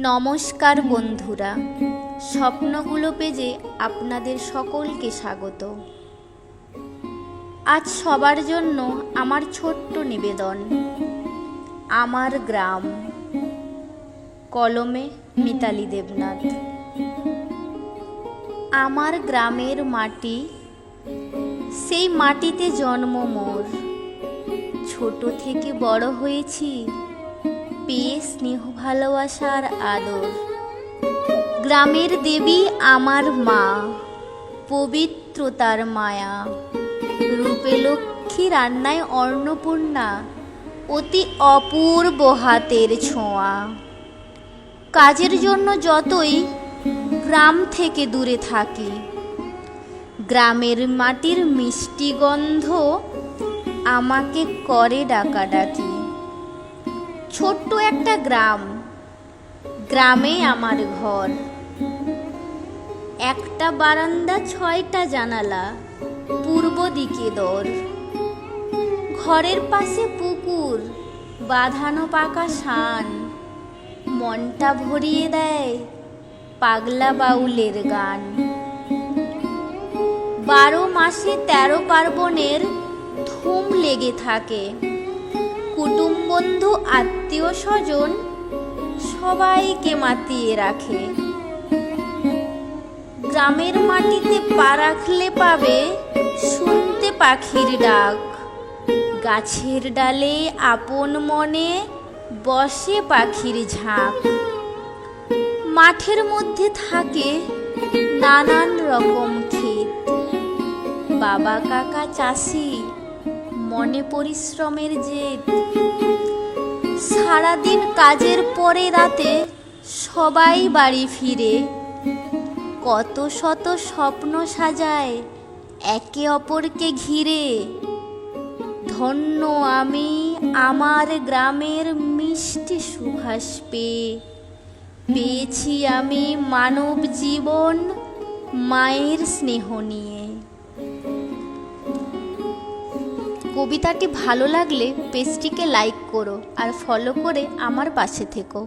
নমস্কার বন্ধুরা, স্বপ্নগুলো পেজে আপনাদের সকলকে স্বাগত। আজ সবার জন্য আমার ছোট্ট নিবেদন, আমার গ্রাম। কলমে মিতালি দেবনাথ। আমার গ্রামের মাটি, সেই মাটিতে জন্ম মোর। ছোট থেকে বড় হয়েছি পেয়ে স্নেহ ভালোবাসার আদর। গ্রামের দেবী আমার মা, পবিত্রতার মায়া। রূপে লক্ষ্মী, রান্নায় অন্নপূর্ণা, অতি অপূর্ব হাতের ছোঁয়া। কাজের জন্য যতই গ্রাম থেকে দূরে থাকি, গ্রামের মাটির মিষ্টি গন্ধ আমাকে করে ডাকাডাকি। ছোট্ট একটা গ্রাম, গ্রামে আমার ঘর। একটা বারান্দা, 6টা জানালা, পূর্ব দিকে দর। ঘরের পাশে পুকুর, বাঁধানো পাকা শান। মনটা ভরিয়ে দেয় পাগলা বাউলের গান। 12 মাসে 13 পার্বণের ধুম লেগে থাকে। কুটুম বন্ধু আত্মীয় স্বজন সবাইকে মাতিয়ে রাখে। গ্রামের মাটিতে পা রাখলে পাবে শুনতে পাখির ডাক। গাছের ডালে আপন মনে বসে পাখির ঝাঁক। মাঠের মধ্যে থাকে নানান রকম ক্ষেত। বাবা কাকা চাষি, মনে পরিশ্রমের জেদ। সারাদিন কাজের পরে রাতে সবাই বাড়ি ফিরে। কত শত স্বপ্ন সাজায় একে অপরকে ঘিরে। ধন্য আমি আমার গ্রামের মিষ্টি সুবাস পেয়ে। পেয়েছি আমি মানব জীবন মায়ের স্নেহ নিয়ে। কবিতাটি ভালো লাগলে পেজটিকে লাইক করো আর ফলো করে আমার পাশে থেকো।